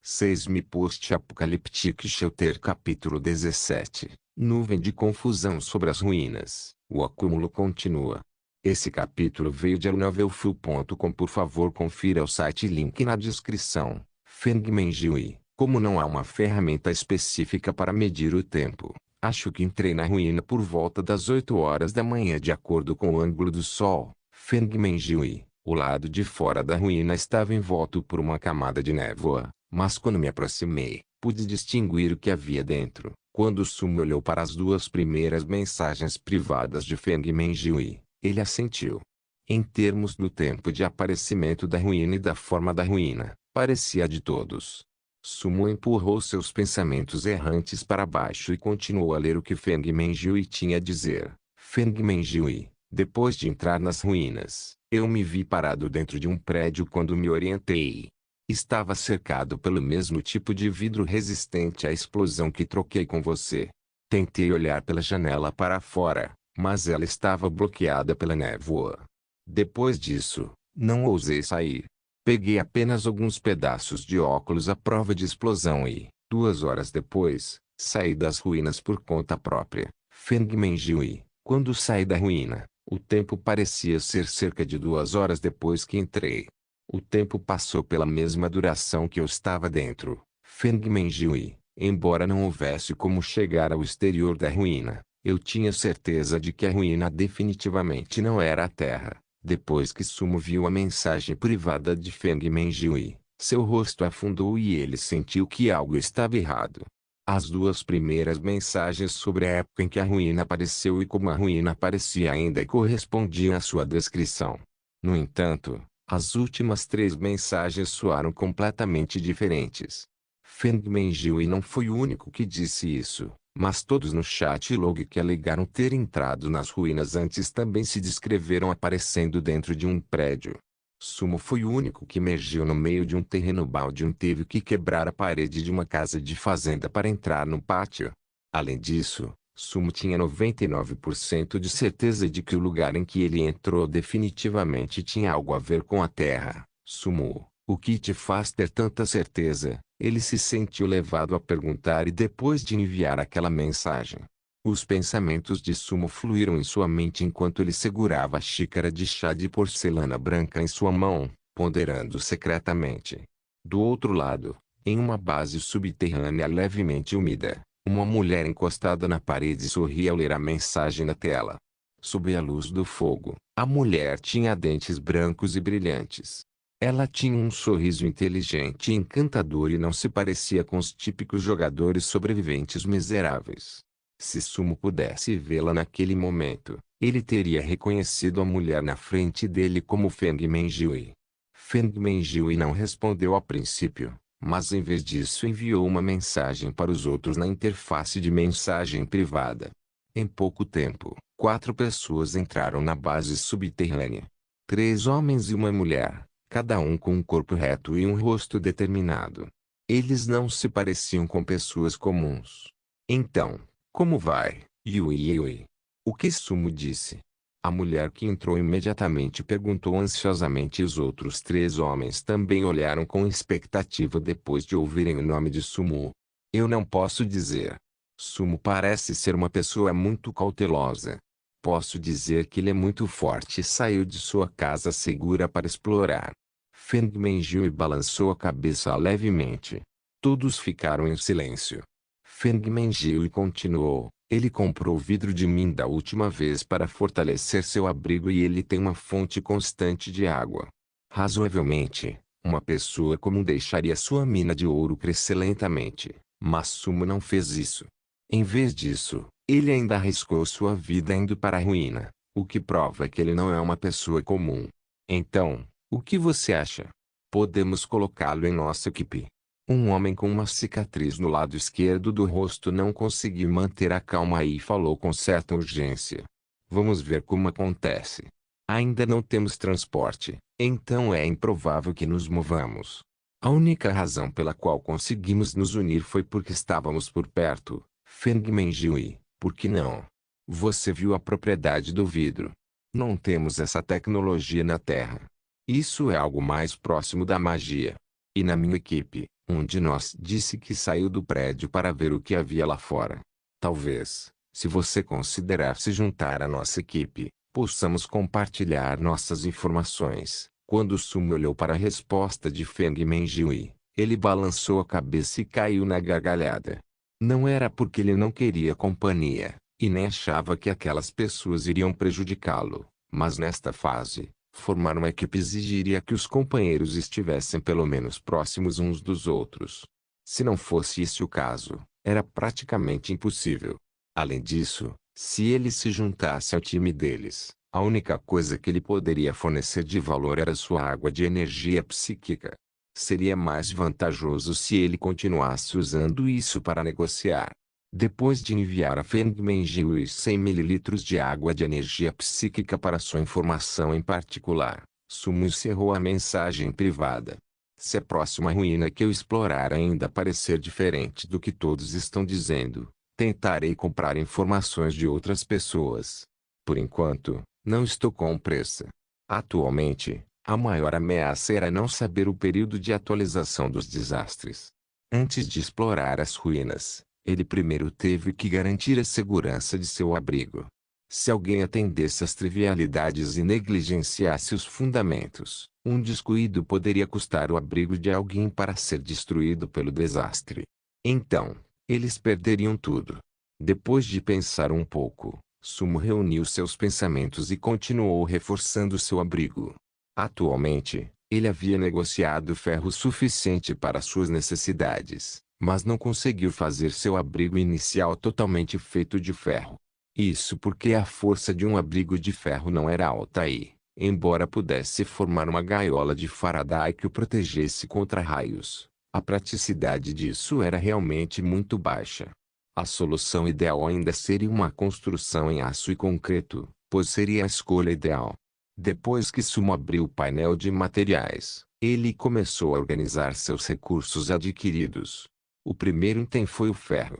6 Post-Apocalyptic Shelter Capítulo 17 Nuvem de confusão sobre as ruínas. O acúmulo continua. Esse capítulo veio de novelfull.com. Por favor, confira o site, link na descrição. Feng Menjiu. Como não há uma ferramenta específica para medir o tempo, acho que entrei na ruína por volta das 8 horas da manhã de acordo com o ângulo do sol. Feng Menjiu. O lado de fora da ruína estava envolto por uma camada de névoa, mas quando me aproximei, pude distinguir o que havia dentro. Quando Sumo olhou para as duas primeiras mensagens privadas de Feng Menjiu, ele assentiu. Em termos do tempo de aparecimento da ruína e da forma da ruína, parecia de todos. Sumo empurrou seus pensamentos errantes para baixo e continuou a ler o que Feng Menjiu tinha a dizer. Feng Menjiu. Depois de entrar nas ruínas, eu me vi parado dentro de um prédio quando me orientei. Estava cercado pelo mesmo tipo de vidro resistente à explosão que troquei com você. Tentei olhar pela janela para fora, mas ela estava bloqueada pela névoa. Depois disso, não ousei sair. Peguei apenas alguns pedaços de óculos à prova de explosão e, 2 horas depois, saí das ruínas por conta própria. Feng Menjiu. Quando saí da ruína, o tempo parecia ser cerca de 2 horas depois que entrei. O tempo passou pela mesma duração que eu estava dentro. Feng Menjiu. Embora não houvesse como chegar ao exterior da ruína, eu tinha certeza de que a ruína definitivamente não era a Terra. Depois que Sumo viu a mensagem privada de Feng Menjiu, seu rosto afundou e ele sentiu que algo estava errado. As duas primeiras mensagens sobre a época em que a ruína apareceu e como a ruína aparecia ainda correspondiam à sua descrição. No entanto, as últimas 3 mensagens soaram completamente diferentes. Feng Menjiu não foi o único que disse isso, mas todos no chat log que alegaram ter entrado nas ruínas antes também se descreveram aparecendo dentro de um prédio. Sumo foi o único que emergiu no meio de um terreno baldio e teve que quebrar a parede de uma casa de fazenda para entrar no pátio. Além disso, Sumo tinha 99% de certeza de que o lugar em que ele entrou definitivamente tinha algo a ver com a Terra. Sumo, o que te faz ter tanta certeza? Ele se sentiu levado a perguntar e depois de enviar aquela mensagem. Os pensamentos de Sumo fluíram em sua mente enquanto ele segurava a xícara de chá de porcelana branca em sua mão, ponderando secretamente. Do outro lado, em uma base subterrânea levemente úmida, uma mulher encostada na parede sorria ao ler a mensagem na tela. Sob a luz do fogo, a mulher tinha dentes brancos e brilhantes. Ela tinha um sorriso inteligente e encantador e não se parecia com os típicos jogadores sobreviventes miseráveis. Se Sumo pudesse vê-la naquele momento, ele teria reconhecido a mulher na frente dele como Feng Menjiu. Feng Menjiu não respondeu a princípio, mas em vez disso enviou uma mensagem para os outros na interface de mensagem privada. Em pouco tempo, 4 pessoas entraram na base subterrânea. 3 homens e uma mulher, cada um com um corpo reto e um rosto determinado. Eles não se pareciam com pessoas comuns. Então, como vai, Yui? O que Sumo disse? A mulher que entrou imediatamente perguntou ansiosamente e os outros 3 homens também olharam com expectativa depois de ouvirem o nome de Sumo. Eu não posso dizer. Sumo parece ser uma pessoa muito cautelosa. Posso dizer que ele é muito forte e saiu de sua casa segura para explorar. Feng Menjiu balançou a cabeça levemente. Todos ficaram em silêncio. Feng Menjiu continuou. Ele comprou vidro de mim da última vez para fortalecer seu abrigo e ele tem uma fonte constante de água. Razoavelmente, uma pessoa comum deixaria sua mina de ouro crescer lentamente, mas Sumo não fez isso. Em vez disso, ele ainda arriscou sua vida indo para a ruína, o que prova que ele não é uma pessoa comum. Então, o que você acha? Podemos colocá-lo em nossa equipe. Um homem com uma cicatriz no lado esquerdo do rosto não conseguiu manter a calma e falou com certa urgência. Vamos ver como acontece. Ainda não temos transporte, então é improvável que nos movamos. A única razão pela qual conseguimos nos unir foi porque estávamos por perto. Feng Menjiu, por que não? Você viu a propriedade do vidro? Não temos essa tecnologia na Terra. Isso é algo mais próximo da magia. E na minha equipe, Um de nós disse que saiu do prédio para ver o que havia lá fora. Talvez, se você considerar se juntar à nossa equipe, possamos compartilhar nossas informações. Quando Sumo olhou para a resposta de Feng Menjiui, ele balançou a cabeça e caiu na gargalhada. Não era porque ele não queria companhia, e nem achava que aquelas pessoas iriam prejudicá-lo, mas nesta fase, formar uma equipe exigiria que os companheiros estivessem pelo menos próximos uns dos outros. Se não fosse esse o caso, era praticamente impossível. Além disso, se ele se juntasse ao time deles, a única coisa que ele poderia fornecer de valor era sua água de energia psíquica. Seria mais vantajoso se ele continuasse usando isso para negociar. Depois de enviar a Feng Menjiu 100 ml de água de energia psíquica para sua informação em particular, Sumo encerrou a mensagem privada. Se a próxima ruína que eu explorar ainda parecer diferente do que todos estão dizendo, tentarei comprar informações de outras pessoas. Por enquanto, não estou com pressa. Atualmente, a maior ameaça era não saber o período de atualização dos desastres. Antes de explorar as ruínas, ele primeiro teve que garantir a segurança de seu abrigo. Se alguém atendesse às trivialidades e negligenciasse os fundamentos, um descuido poderia custar o abrigo de alguém para ser destruído pelo desastre. Então, eles perderiam tudo. Depois de pensar um pouco, Sumo reuniu seus pensamentos e continuou reforçando seu abrigo. Atualmente, ele havia negociado ferro suficiente para suas necessidades, mas não conseguiu fazer seu abrigo inicial totalmente feito de ferro. Isso porque a força de um abrigo de ferro não era alta e, embora pudesse formar uma gaiola de Faraday que o protegesse contra raios, a praticidade disso era realmente muito baixa. A solução ideal ainda seria uma construção em aço e concreto, pois seria a escolha ideal. Depois que Sumo abriu o painel de materiais, ele começou a organizar seus recursos adquiridos. O primeiro item foi o ferro.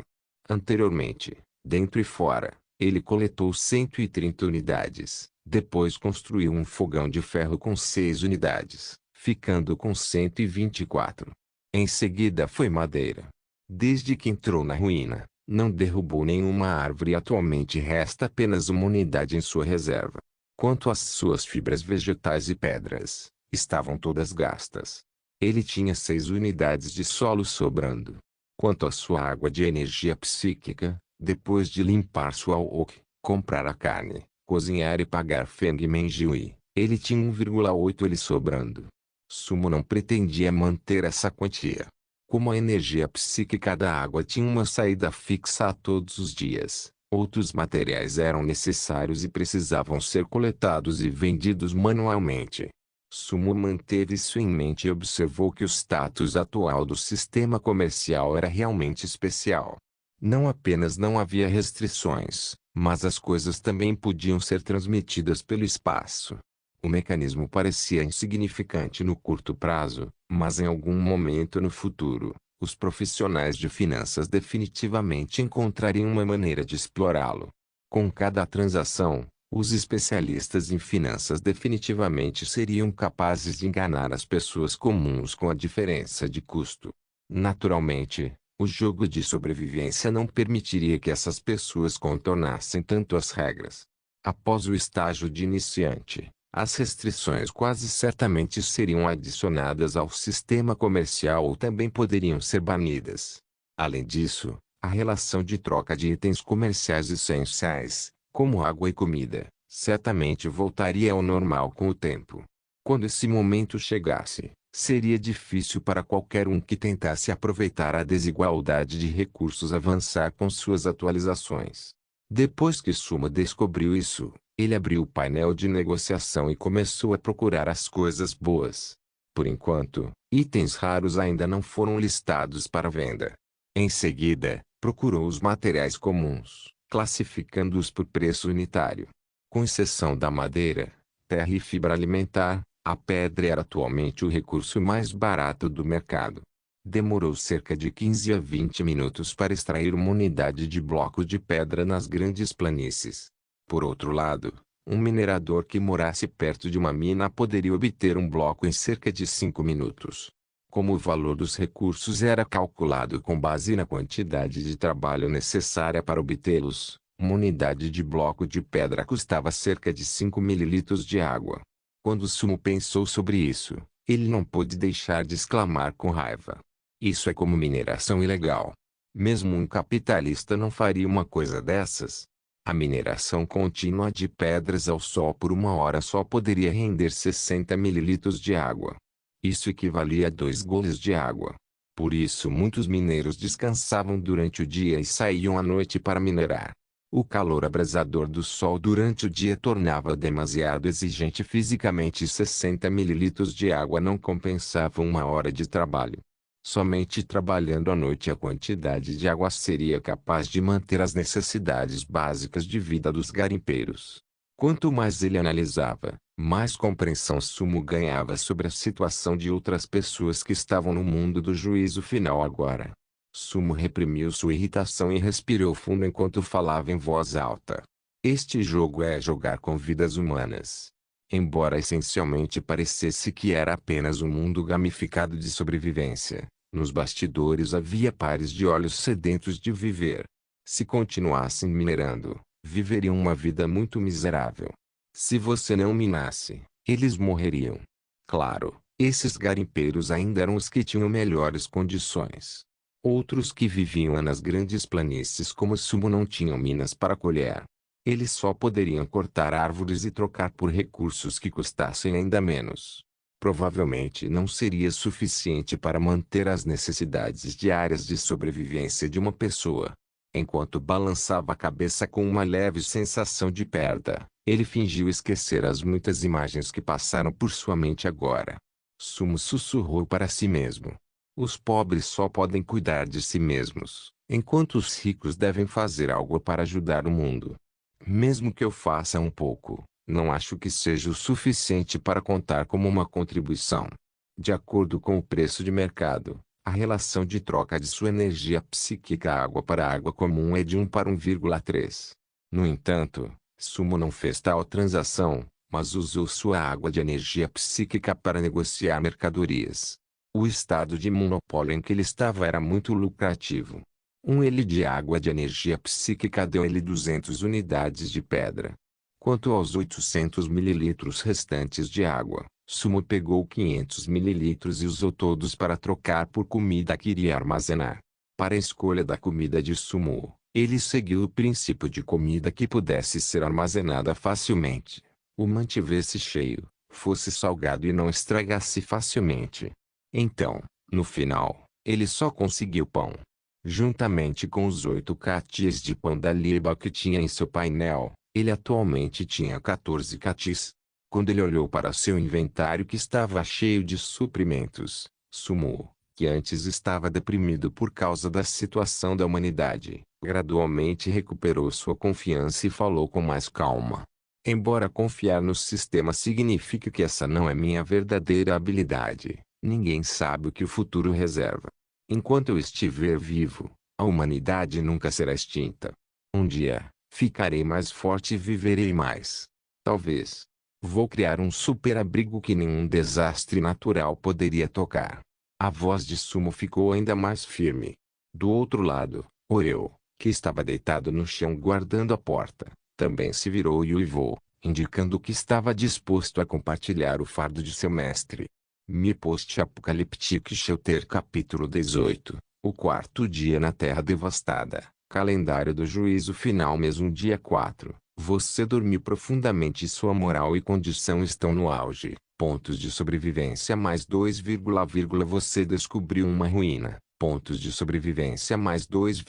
Anteriormente, dentro e fora, ele coletou 130 unidades, depois construiu um fogão de ferro com 6 unidades, ficando com 124. Em seguida foi madeira. Desde que entrou na ruína, não derrubou nenhuma árvore e atualmente resta apenas uma unidade em sua reserva. Quanto às suas fibras vegetais e pedras, estavam todas gastas. Ele tinha 6 unidades de solo sobrando. Quanto à sua água de energia psíquica, depois de limpar sua wok, comprar a carne, cozinhar e pagar Feng Menjiui, ele tinha 1,8 ele sobrando. Sumo não pretendia manter essa quantia. Como a energia psíquica da água tinha uma saída fixa a todos os dias, outros materiais eram necessários e precisavam ser coletados e vendidos manualmente. Sumo manteve isso em mente e observou que o status atual do sistema comercial era realmente especial. Não apenas não havia restrições, mas as coisas também podiam ser transmitidas pelo espaço. O mecanismo parecia insignificante no curto prazo, mas em algum momento no futuro, os profissionais de finanças definitivamente encontrariam uma maneira de explorá-lo. Com cada transação, os especialistas em finanças definitivamente seriam capazes de enganar as pessoas comuns com a diferença de custo. Naturalmente, o jogo de sobrevivência não permitiria que essas pessoas contornassem tanto as regras. Após o estágio de iniciante, as restrições quase certamente seriam adicionadas ao sistema comercial ou também poderiam ser banidas. Além disso, a relação de troca de itens comerciais essenciais, como água e comida, certamente voltaria ao normal com o tempo. Quando esse momento chegasse, seria difícil para qualquer um que tentasse aproveitar a desigualdade de recursos avançar com suas atualizações. Depois que Suma descobriu isso, ele abriu o painel de negociação e começou a procurar as coisas boas. Por enquanto, itens raros ainda não foram listados para venda. Em seguida, procurou os materiais comuns, classificando-os por preço unitário. Com exceção da madeira, terra e fibra alimentar, a pedra era atualmente o recurso mais barato do mercado. Demorou cerca de 15 a 20 minutos para extrair uma unidade de bloco de pedra nas grandes planícies. Por outro lado, um minerador que morasse perto de uma mina poderia obter um bloco em cerca de 5 minutos. Como o valor dos recursos era calculado com base na quantidade de trabalho necessária para obtê-los, uma unidade de bloco de pedra custava cerca de 5 mililitros de água. Quando Sumo pensou sobre isso, ele não pôde deixar de exclamar com raiva. Isso é como mineração ilegal. Mesmo um capitalista não faria uma coisa dessas. A mineração contínua de pedras ao sol por uma hora só poderia render 60 mililitros de água. Isso equivalia a 2 goles de água. Por isso muitos mineiros descansavam durante o dia e saíam à noite para minerar. O calor abrasador do sol durante o dia tornava demasiado exigente fisicamente e 60 mililitros de água não compensavam uma hora de trabalho. Somente trabalhando à noite a quantidade de água seria capaz de manter as necessidades básicas de vida dos garimpeiros. Quanto mais ele analisava, mais compreensão Sumo ganhava sobre a situação de outras pessoas que estavam no mundo do juízo final agora. Sumo reprimiu sua irritação e respirou fundo enquanto falava em voz alta. Este jogo é jogar com vidas humanas. Embora essencialmente parecesse que era apenas um mundo gamificado de sobrevivência, nos bastidores havia pares de olhos sedentos de viver. Se continuassem minerando, viveriam uma vida muito miserável. Se você não minasse, eles morreriam. Claro, esses garimpeiros ainda eram os que tinham melhores condições. Outros que viviam nas grandes planícies como Sumo não tinham minas para colher. Eles só poderiam cortar árvores e trocar por recursos que custassem ainda menos. Provavelmente não seria suficiente para manter as necessidades diárias de sobrevivência de uma pessoa. Enquanto balançava a cabeça com uma leve sensação de perda, ele fingiu esquecer as muitas imagens que passaram por sua mente agora. Sumo sussurrou para si mesmo. Os pobres só podem cuidar de si mesmos, enquanto os ricos devem fazer algo para ajudar o mundo. Mesmo que eu faça um pouco, não acho que seja o suficiente para contar como uma contribuição. De acordo com o preço de mercado, a relação de troca de sua energia psíquica água para água comum é de 1 para 1,3. No entanto, Sumo não fez tal transação, mas usou sua água de energia psíquica para negociar mercadorias. O estado de monopólio em que ele estava era muito lucrativo. Ele de água de energia psíquica deu-lhe 200 unidades de pedra. Quanto aos 800 mililitros restantes de água, Sumo pegou 500 mililitros e usou todos para trocar por comida que iria armazenar. Para a escolha da comida de Sumo, ele seguiu o princípio de comida que pudesse ser armazenada facilmente, o mantivesse cheio, fosse salgado e não estragasse facilmente. Então, no final, ele só conseguiu pão. Juntamente com os 8 catis de pão da Liba que tinha em seu painel, ele atualmente tinha 14 catis. Quando ele olhou para seu inventário que estava cheio de suprimentos, Sumo, que antes estava deprimido por causa da situação da humanidade, gradualmente recuperou sua confiança e falou com mais calma. Embora confiar no sistema signifique que essa não é minha verdadeira habilidade, ninguém sabe o que o futuro reserva. Enquanto eu estiver vivo, a humanidade nunca será extinta. Um dia, ficarei mais forte e viverei mais. Talvez. Vou criar um super-abrigo que nenhum desastre natural poderia tocar. A voz de Sumo ficou ainda mais firme. Do outro lado, Oreo, que estava deitado no chão guardando a porta, também se virou e uivou, indicando que estava disposto a compartilhar o fardo de seu mestre. Mi Post-Apocaliptic Shelter Capítulo 18 O quarto dia na Terra devastada. Calendário do juízo final mês 1 dia 4. Você dormiu profundamente e sua moral e condição estão no auge. Pontos de sobrevivência mais 2, você descobriu uma ruína. Pontos de sobrevivência mais 2,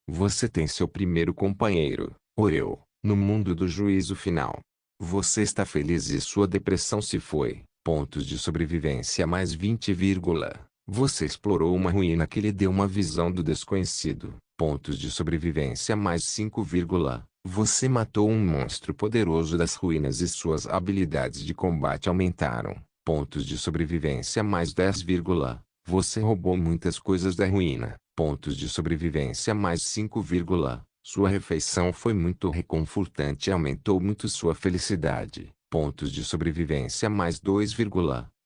você tem seu primeiro companheiro, Oreo, no mundo do juízo final. Você está feliz e sua depressão se foi. Pontos de sobrevivência mais 20, você explorou uma ruína que lhe deu uma visão do desconhecido. Pontos de sobrevivência mais 5, você matou um monstro poderoso das ruínas e suas habilidades de combate aumentaram. Pontos de sobrevivência mais 10, você roubou muitas coisas da ruína. Pontos de sobrevivência mais 5, sua refeição foi muito reconfortante e aumentou muito sua felicidade. Pontos de sobrevivência mais 2,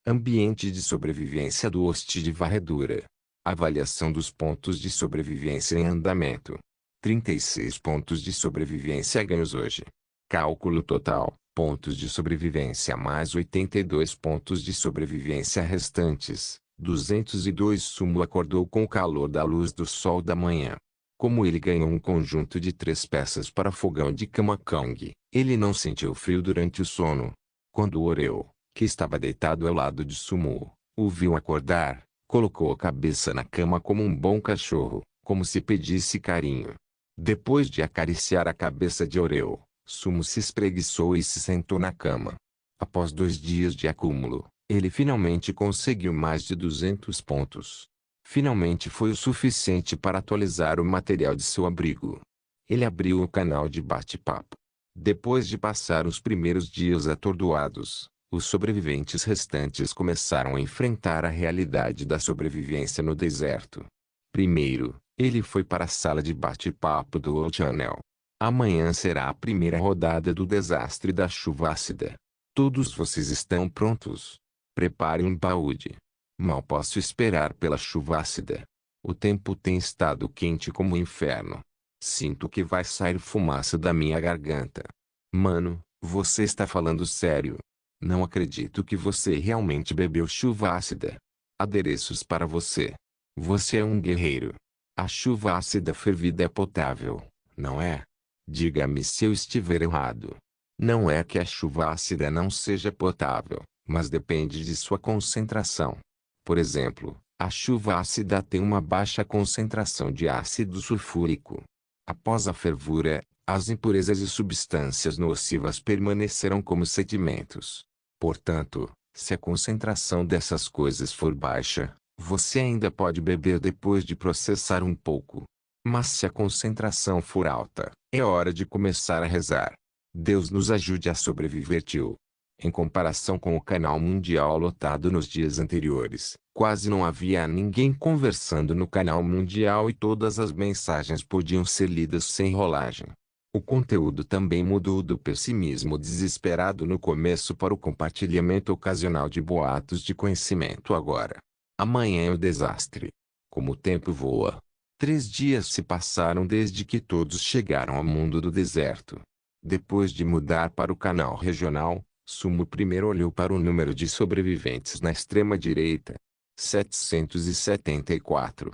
Ambiente de sobrevivência do host de varredura. Avaliação dos pontos de sobrevivência em andamento. 36 pontos de sobrevivência ganhos hoje. Cálculo total. Pontos de sobrevivência mais 82 pontos de sobrevivência restantes. 202. Sumo acordou com o calor da luz do sol da manhã. Como ele ganhou um conjunto de 3 peças para fogão de Kamakong, ele não sentiu frio durante o sono. Quando Oreo, que estava deitado ao lado de Sumo, o viu acordar, colocou a cabeça na cama como um bom cachorro, como se pedisse carinho. Depois de acariciar a cabeça de Oreo, Sumo se espreguiçou e se sentou na cama. Após 2 dias de acúmulo, ele finalmente conseguiu mais de 200 pontos. Finalmente foi o suficiente para atualizar o material de seu abrigo. Ele abriu o canal de bate-papo. Depois de passar os primeiros dias atordoados, os sobreviventes restantes começaram a enfrentar a realidade da sobrevivência no deserto. Primeiro, ele foi para a sala de bate-papo do All Channel. Amanhã será a primeira rodada do desastre da chuva ácida. Todos vocês estão prontos? Preparem um balde. Mal posso esperar pela chuva ácida. O tempo tem estado quente como o inferno. Sinto que vai sair fumaça da minha garganta. Mano, você está falando sério? Não acredito que você realmente bebeu chuva ácida. Adereços para você. Você é um guerreiro. A chuva ácida fervida é potável, não é? Diga-me se eu estiver errado. Não é que a chuva ácida não seja potável, mas depende de sua concentração. Por exemplo, a chuva ácida tem uma baixa concentração de ácido sulfúrico. Após a fervura, as impurezas e substâncias nocivas permanecerão como sedimentos. Portanto, se a concentração dessas coisas for baixa, você ainda pode beber depois de processar um pouco. Mas se a concentração for alta, é hora de começar a rezar. Deus nos ajude a sobreviver, tio. Em comparação com o canal mundial lotado nos dias anteriores, quase não havia ninguém conversando no canal mundial e todas as mensagens podiam ser lidas sem rolagem. O conteúdo também mudou do pessimismo desesperado no começo para o compartilhamento ocasional de boatos de conhecimento agora. Amanhã é o desastre. Como o tempo voa. 3 dias se passaram desde que todos chegaram ao mundo do deserto. Depois de mudar para o canal regional, Sumo primeiro olhou para o número de sobreviventes na extrema direita. 774.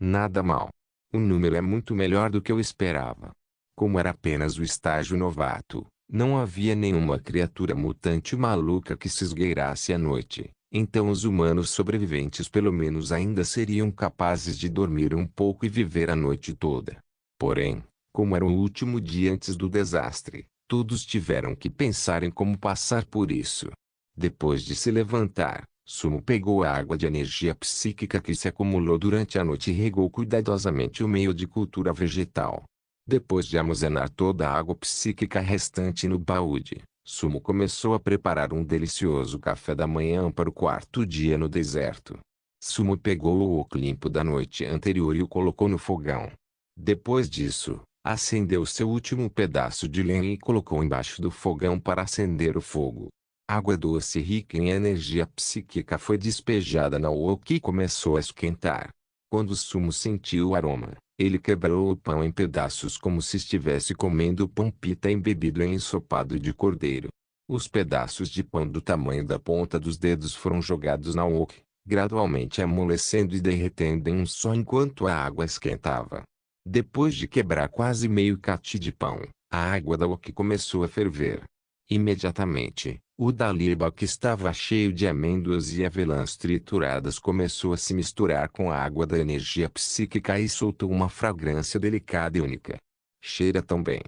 Nada mal. O número é muito melhor do que eu esperava. Como era apenas o estágio novato, não havia nenhuma criatura mutante maluca que se esgueirasse à noite. Então os humanos sobreviventes pelo menos ainda seriam capazes de dormir um pouco e viver a noite toda. Porém, como era o último dia antes do desastre, todos tiveram que pensar em como passar por isso. Depois de se levantar, Sumo pegou a água de energia psíquica que se acumulou durante a noite e regou cuidadosamente o meio de cultura vegetal. Depois de armazenar toda a água psíquica restante no balde, Sumo começou a preparar um delicioso café da manhã para o 4º dia no deserto. Sumo pegou o oco limpo da noite anterior e o colocou no fogão. Depois disso, acendeu seu último pedaço de lenha e colocou embaixo do fogão para acender o fogo. Água doce rica em energia psíquica foi despejada na oco e começou a esquentar. Quando Sumo sentiu o aroma, ele quebrou o pão em pedaços como se estivesse comendo pão pita embebido em ensopado de cordeiro. Os pedaços de pão do tamanho da ponta dos dedos foram jogados na wok, gradualmente amolecendo e derretendo em um só enquanto a água esquentava. Depois de quebrar quase meio cati de pão, a água da wok começou a ferver. Imediatamente, o daliba que estava cheio de amêndoas e avelãs trituradas começou a se misturar com a água da energia psíquica e soltou uma fragrância delicada e única. Cheira tão bem.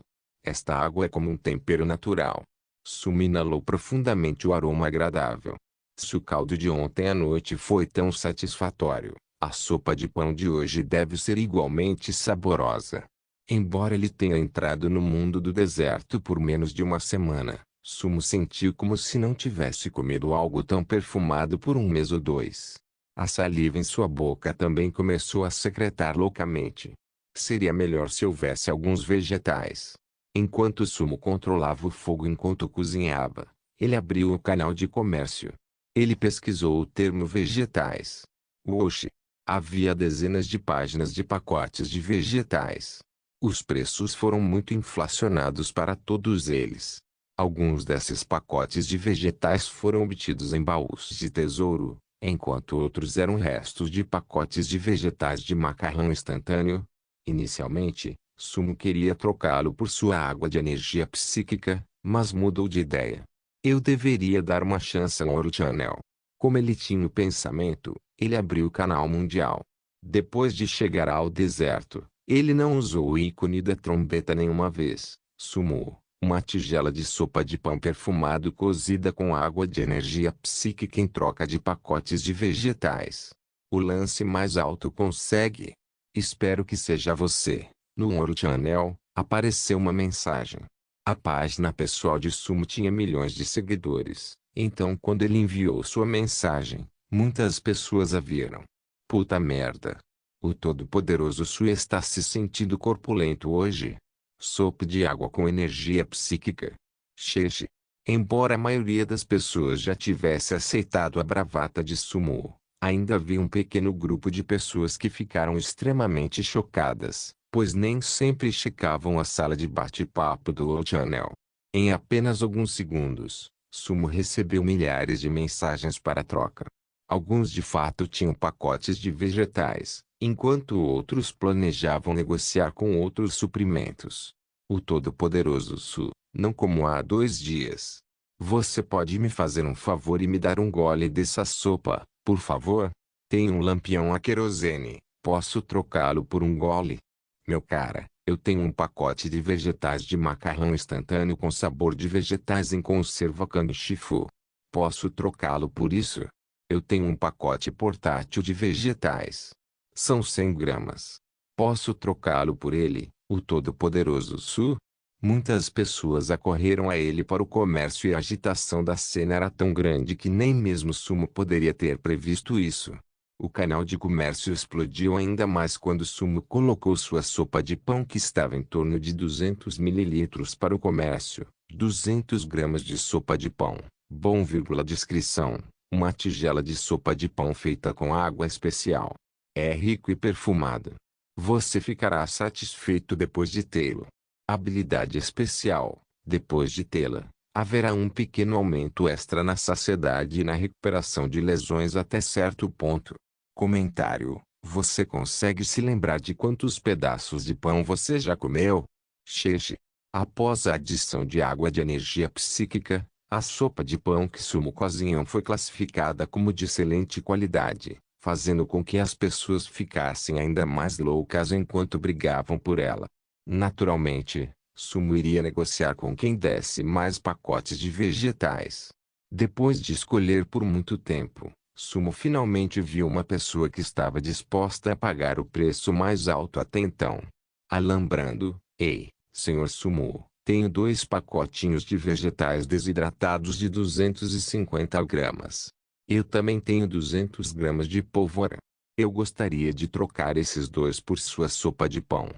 Esta água é como um tempero natural. Sumo inalou profundamente o aroma agradável. Se o caldo de ontem à noite foi tão satisfatório, a sopa de pão de hoje deve ser igualmente saborosa. Embora ele tenha entrado no mundo do deserto por menos de uma semana, Sumo sentiu como se não tivesse comido algo tão perfumado por 1 mês ou 2. A saliva em sua boca também começou a secretar loucamente. Seria melhor se houvesse alguns vegetais. Enquanto Sumo controlava o fogo enquanto cozinhava, ele abriu o canal de comércio. Ele pesquisou o termo vegetais. Oxe! Havia dezenas de páginas de pacotes de vegetais. Os preços foram muito inflacionados para todos eles. Alguns desses pacotes de vegetais foram obtidos em baús de tesouro, enquanto outros eram restos de pacotes de vegetais de macarrão instantâneo. Inicialmente, Sumo queria trocá-lo por sua água de energia psíquica, mas mudou de ideia. Eu deveria dar uma chance ao Ouro Channel. Como ele tinha o pensamento, ele abriu o canal mundial. Depois de chegar ao deserto, ele não usou o ícone da trombeta nenhuma vez. Sumo, uma tigela de sopa de pão perfumado cozida com água de energia psíquica em troca de pacotes de vegetais. O lance mais alto consegue. Espero que seja você. No Ouro Channel, apareceu uma mensagem. A página pessoal de Sumo tinha milhões de seguidores, então quando ele enviou sua mensagem, muitas pessoas a viram. Puta merda. O todo-poderoso Su está se sentindo corpulento hoje. Sopa de água com energia psíquica. Xexe. Embora a maioria das pessoas já tivesse aceitado a bravata de Sumo, ainda havia um pequeno grupo de pessoas que ficaram extremamente chocadas, pois nem sempre checavam a sala de bate-papo do Ouro Channel. Em apenas alguns segundos, Sumo recebeu milhares de mensagens para troca. Alguns de fato tinham pacotes de vegetais, enquanto outros planejavam negociar com outros suprimentos. O todo-poderoso Su, não como há 2 dias. Você pode me fazer um favor e me dar um gole dessa sopa, por favor? Tenho um lampião a querosene, posso trocá-lo por um gole? Meu cara, eu tenho um pacote de vegetais de macarrão instantâneo com sabor de vegetais em conserva Kanchifu. Posso trocá-lo por isso? Eu tenho um pacote portátil de vegetais. São 100 gramas. Posso trocá-lo por ele, o todo-poderoso Su? Muitas pessoas acorreram a ele para o comércio e a agitação da cena era tão grande que nem mesmo Sumo poderia ter previsto isso. O canal de comércio explodiu ainda mais quando Sumo colocou sua sopa de pão que estava em torno de 200 mililitros para o comércio. 200 gramas de sopa de pão. Bom, descrição. Uma tigela de sopa de pão feita com água especial. É rico e perfumado. Você ficará satisfeito depois de tê-lo. Habilidade especial. Depois de tê-la, haverá um pequeno aumento extra na saciedade e na recuperação de lesões até certo ponto. Comentário: você consegue se lembrar de quantos pedaços de pão você já comeu? Xexe. Após a adição de água de energia psíquica, a sopa de pão que Sumo cozinham foi classificada como de excelente qualidade, fazendo com que as pessoas ficassem ainda mais loucas enquanto brigavam por ela. Naturalmente, Sumo iria negociar com quem desse mais pacotes de vegetais. Depois de escolher por muito tempo, Sumo finalmente viu uma pessoa que estava disposta a pagar o preço mais alto até então. Alambrando: ei, senhor Sumo, tenho 2 pacotinhos de vegetais desidratados de 250 gramas. Eu também tenho 200 gramas de pólvora. Eu gostaria de trocar esses 2 por sua sopa de pão.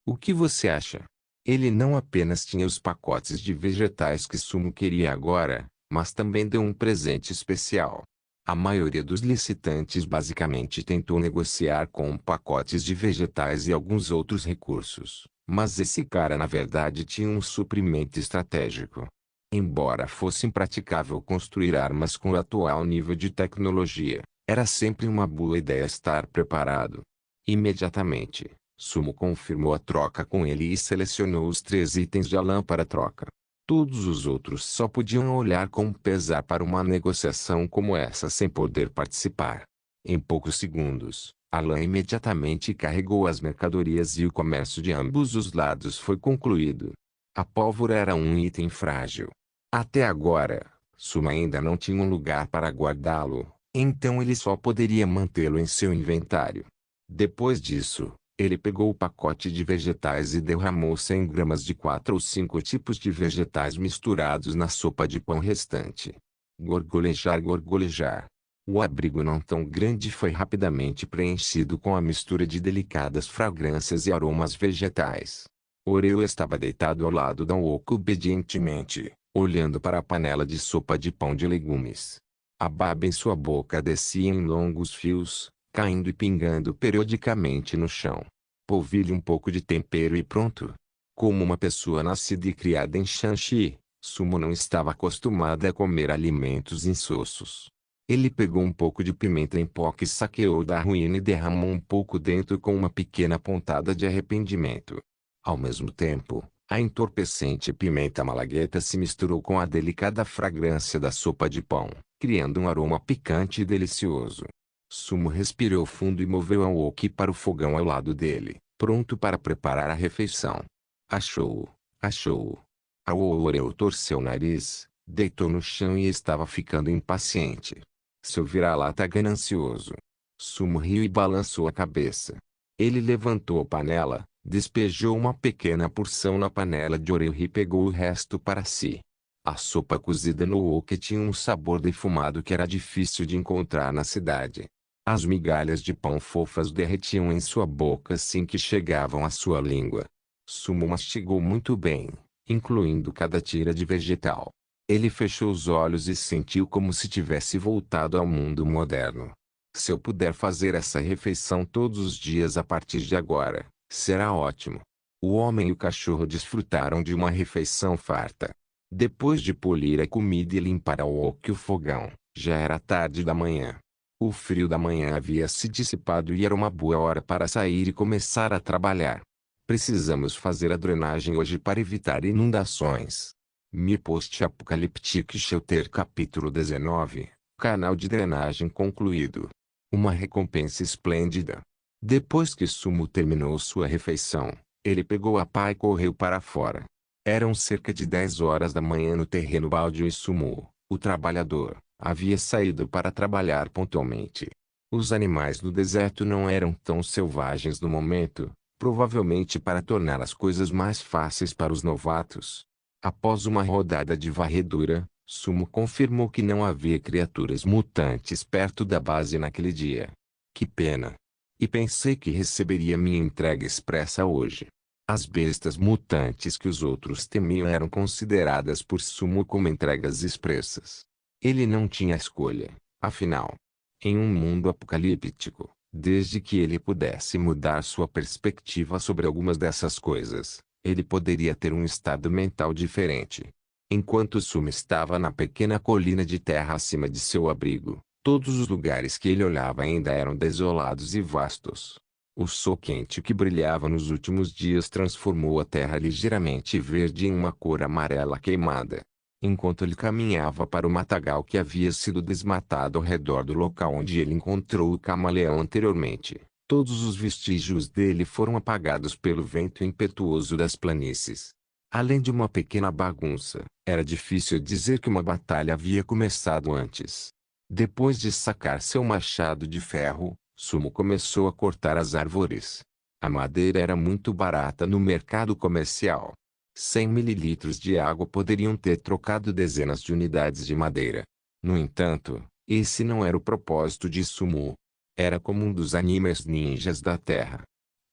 O que você acha? Ele não apenas tinha os pacotes de vegetais que Sumo queria agora, mas também deu um presente especial. A maioria dos licitantes basicamente tentou negociar com pacotes de vegetais e alguns outros recursos, mas esse cara na verdade tinha um suprimento estratégico. Embora fosse impraticável construir armas com o atual nível de tecnologia, era sempre uma boa ideia estar preparado. Imediatamente, Sumo confirmou a troca com ele e selecionou os 3 itens de Alan para troca. Todos os outros só podiam olhar com pesar para uma negociação como essa sem poder participar. Em poucos segundos, Alan imediatamente carregou as mercadorias e o comércio de ambos os lados foi concluído. A pólvora era um item frágil. Até agora, Sumo ainda não tinha um lugar para guardá-lo, então ele só poderia mantê-lo em seu inventário. Depois disso, ele pegou o pacote de vegetais e derramou 100 gramas de 4 ou 5 tipos de vegetais misturados na sopa de pão restante. Gorgolejar, gorgolejar. O abrigo não tão grande foi rapidamente preenchido com a mistura de delicadas fragrâncias e aromas vegetais. Oreo estava deitado ao lado da Woko obedientemente, olhando para a panela de sopa de pão de legumes. A baba em sua boca descia em longos fios, caindo e pingando periodicamente no chão. Polvilhe um pouco de tempero e pronto. Como uma pessoa nascida e criada em Shanxi, Sumo não estava acostumada a comer alimentos insossos. Ele pegou um pouco de pimenta em pó que saqueou da ruína e derramou um pouco dentro com uma pequena pontada de arrependimento. Ao mesmo tempo, a entorpecente pimenta malagueta se misturou com a delicada fragrância da sopa de pão, criando um aroma picante e delicioso. Sumo respirou fundo e moveu a Aoki para o fogão ao lado dele, pronto para preparar a refeição. Achou-o, achou-o. Aooreu torceu o nariz, deitou no chão e estava ficando impaciente. Seu vira-lata ganancioso. Sumo riu e balançou a cabeça. Ele levantou a panela, despejou uma pequena porção na panela de orelha e pegou o resto para si. A sopa cozida no wok tinha um sabor defumado que era difícil de encontrar na cidade. As migalhas de pão fofas derretiam em sua boca assim que chegavam à sua língua. Sumo mastigou muito bem, incluindo cada tira de vegetal. Ele fechou os olhos e sentiu como se tivesse voltado ao mundo moderno. Se eu puder fazer essa refeição todos os dias a partir de agora, será ótimo. O homem e o cachorro desfrutaram de uma refeição farta. Depois de polir a comida e limpar ao wok o fogão, já era tarde da manhã. O frio da manhã havia se dissipado e era uma boa hora para sair e começar a trabalhar. Precisamos fazer a drenagem hoje para evitar inundações. Mi Post-Apocalíptico Shelter Capítulo 19, Canal de drenagem concluído. Uma recompensa esplêndida. Depois que Sumo terminou sua refeição, ele pegou a pá e correu para fora. Eram cerca de 10 horas da manhã no terreno baldio e Sumo, o trabalhador, havia saído para trabalhar pontualmente. Os animais do deserto não eram tão selvagens no momento, provavelmente para tornar as coisas mais fáceis para os novatos. Após uma rodada de varredura, Sumo confirmou que não havia criaturas mutantes perto da base naquele dia. Que pena! E pensei que receberia minha entrega expressa hoje. As bestas mutantes que os outros temiam eram consideradas por Sumo como entregas expressas. Ele não tinha escolha, afinal. Em um mundo apocalíptico, desde que ele pudesse mudar sua perspectiva sobre algumas dessas coisas, ele poderia ter um estado mental diferente. Enquanto Sumo estava na pequena colina de terra acima de seu abrigo, todos os lugares que ele olhava ainda eram desolados e vastos. O sol quente que brilhava nos últimos dias transformou a terra ligeiramente verde em uma cor amarela queimada. Enquanto ele caminhava para o matagal que havia sido desmatado ao redor do local onde ele encontrou o camaleão anteriormente, todos os vestígios dele foram apagados pelo vento impetuoso das planícies. Além de uma pequena bagunça, era difícil dizer que uma batalha havia começado antes. Depois de sacar seu machado de ferro, Sumo começou a cortar as árvores. A madeira era muito barata no mercado comercial. 100 mililitros de água poderiam ter trocado dezenas de unidades de madeira. No entanto, esse não era o propósito de Sumo. Era como um dos animes ninjas da Terra.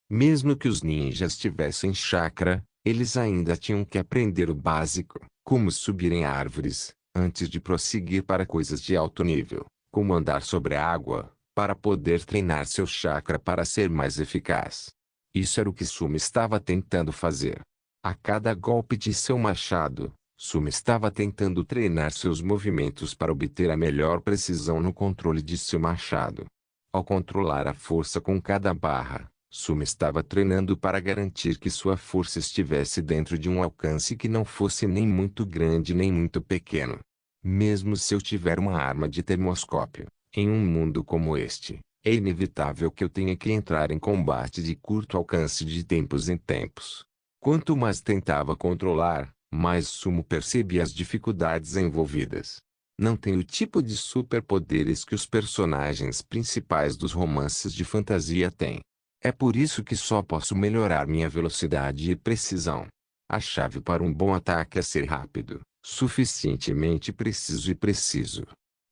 Mesmo que os ninjas tivessem chakra, eles ainda tinham que aprender o básico, como subir em árvores, antes de prosseguir para coisas de alto nível, como andar sobre a água, para poder treinar seu chakra para ser mais eficaz. Isso era o que Sumo estava tentando fazer. A cada golpe de seu machado, Sumo estava tentando treinar seus movimentos para obter a melhor precisão no controle de seu machado. Ao controlar a força com cada barra, Sumo estava treinando para garantir que sua força estivesse dentro de um alcance que não fosse nem muito grande nem muito pequeno. Mesmo se eu tiver uma arma de termoscópio, em um mundo como este, é inevitável que eu tenha que entrar em combate de curto alcance de tempos em tempos. Quanto mais tentava controlar, mais Sumo percebia as dificuldades envolvidas. Não tem o tipo de superpoderes que os personagens principais dos romances de fantasia têm. É por isso que só posso melhorar minha velocidade e precisão. A chave para um bom ataque é ser rápido, suficientemente preciso e preciso.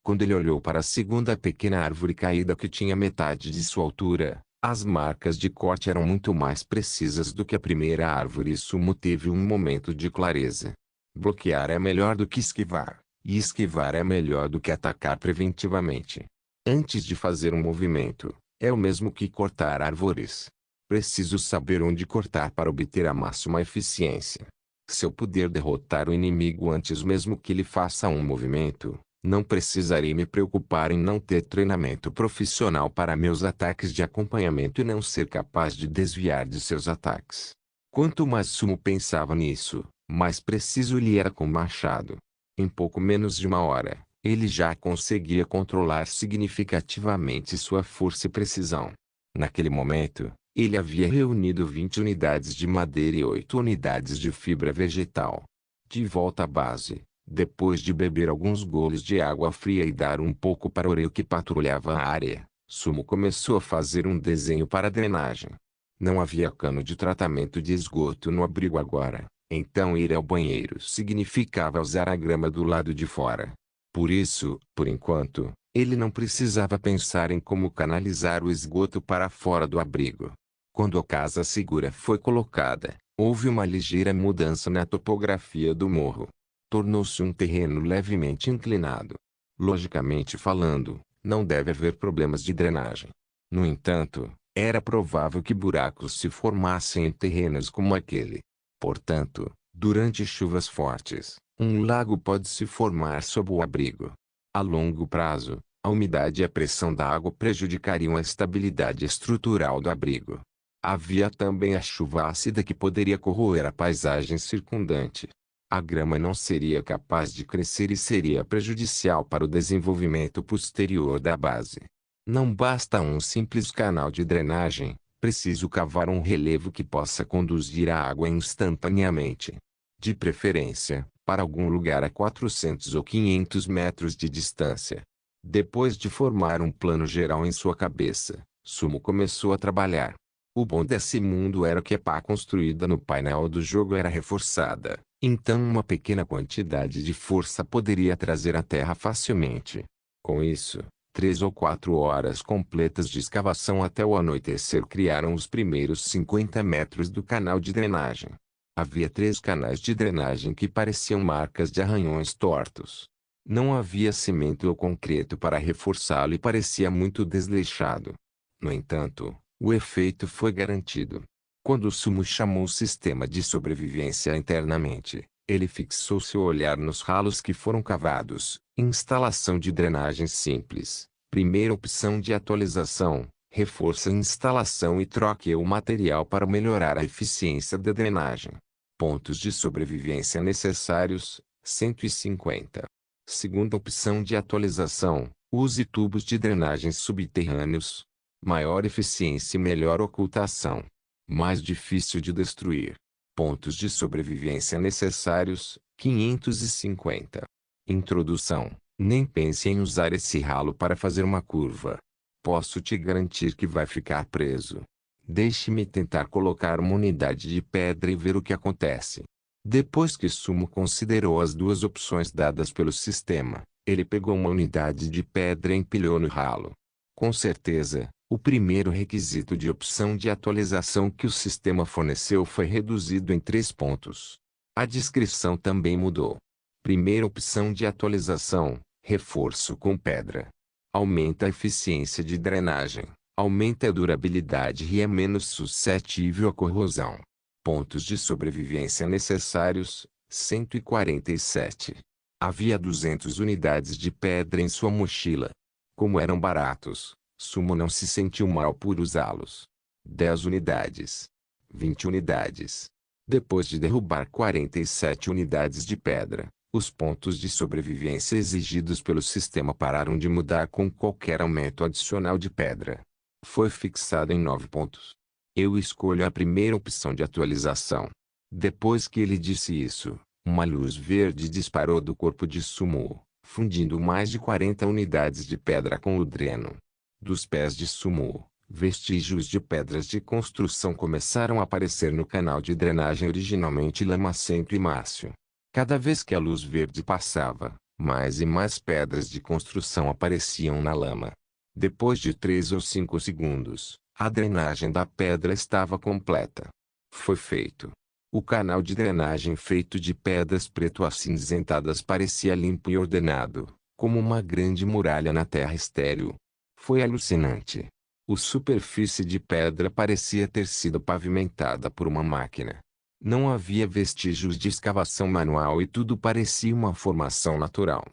Quando ele olhou para a segunda pequena árvore caída que tinha metade de sua altura, as marcas de corte eram muito mais precisas do que a primeira árvore e Sumo teve um momento de clareza. Bloquear é melhor do que esquivar. E esquivar é melhor do que atacar preventivamente. Antes de fazer um movimento, é o mesmo que cortar árvores. Preciso saber onde cortar para obter a máxima eficiência. Se eu puder derrotar o inimigo antes mesmo que ele faça um movimento, não precisarei me preocupar em não ter treinamento profissional para meus ataques de acompanhamento e não ser capaz de desviar de seus ataques. Quanto mais Sumo pensava nisso, mais preciso ele era com o machado. Em pouco menos de uma hora, ele já conseguia controlar significativamente sua força e precisão. Naquele momento, ele havia reunido 20 unidades de madeira e 8 unidades de fibra vegetal. De volta à base, depois de beber alguns goles de água fria e dar um pouco para Oreo que patrulhava a área, Sumo começou a fazer um desenho para a drenagem. Não havia cano de tratamento de esgoto no abrigo agora, então ir ao banheiro significava usar a grama do lado de fora. Por isso, por enquanto, ele não precisava pensar em como canalizar o esgoto para fora do abrigo. Quando a casa segura foi colocada, houve uma ligeira mudança na topografia do morro. Tornou-se um terreno levemente inclinado. Logicamente falando, não deve haver problemas de drenagem. No entanto, era provável que buracos se formassem em terrenos como aquele. Portanto, durante chuvas fortes, um lago pode se formar sob o abrigo. A longo prazo, a umidade e a pressão da água prejudicariam a estabilidade estrutural do abrigo. Havia também a chuva ácida que poderia corroer a paisagem circundante. A grama não seria capaz de crescer e seria prejudicial para o desenvolvimento posterior da base. Não basta um simples canal de drenagem, preciso cavar um relevo que possa conduzir a água instantaneamente. De preferência, para algum lugar a 400 ou 500 metros de distância. Depois de formar um plano geral em sua cabeça, Sumo começou a trabalhar. O bom desse mundo era que a pá construída no painel do jogo era reforçada, então uma pequena quantidade de força poderia trazer a terra facilmente. Com isso, 3 ou 4 horas completas de escavação até o anoitecer criaram os primeiros 50 metros do canal de drenagem. Havia 3 canais de drenagem que pareciam marcas de arranhões tortos. Não havia cimento ou concreto para reforçá-lo e parecia muito desleixado. No entanto, o efeito foi garantido. Quando Sumo chamou o sistema de sobrevivência internamente, ele fixou seu olhar nos ralos que foram cavados. Instalação de drenagem simples. Primeira opção de atualização. Reforça a instalação e troque o material para melhorar a eficiência da drenagem. Pontos de sobrevivência necessários, 150. Segunda opção de atualização. Use tubos de drenagem subterrâneos. Maior eficiência e melhor ocultação. Mais difícil de destruir. Pontos de sobrevivência necessários, 550. Introdução. Nem pense em usar esse ralo para fazer uma curva. Posso te garantir que vai ficar preso. Deixe-me tentar colocar uma unidade de pedra e ver o que acontece. Depois que Sumo considerou as duas opções dadas pelo sistema, ele pegou uma unidade de pedra e empilhou no ralo. Com certeza, o primeiro requisito de opção de atualização que o sistema forneceu foi reduzido em 3 pontos. A descrição também mudou. Primeira opção de atualização, reforço com pedra. Aumenta a eficiência de drenagem, aumenta a durabilidade e é menos suscetível à corrosão. Pontos de sobrevivência necessários, 147. Havia 200 unidades de pedra em sua mochila. Como eram baratos, Sumo não se sentiu mal por usá-los. 10 unidades. 20 unidades. Depois de derrubar 47 unidades de pedra, os pontos de sobrevivência exigidos pelo sistema pararam de mudar com qualquer aumento adicional de pedra. Foi fixado em 9 pontos. Eu escolho a primeira opção de atualização. Depois que ele disse isso, uma luz verde disparou do corpo de Sumo, fundindo mais de 40 unidades de pedra com o dreno. Dos pés de Sumo, vestígios de pedras de construção começaram a aparecer no canal de drenagem originalmente lamacento e mácio. Cada vez que a luz verde passava, mais e mais pedras de construção apareciam na lama. Depois de 3 ou 5 segundos, a drenagem da pedra estava completa. Foi feito. O canal de drenagem feito de pedras preto-acinzentadas parecia limpo e ordenado, como uma grande muralha na terra estéril. Foi alucinante. A superfície de pedra parecia ter sido pavimentada por uma máquina. Não havia vestígios de escavação manual e tudo parecia uma formação natural.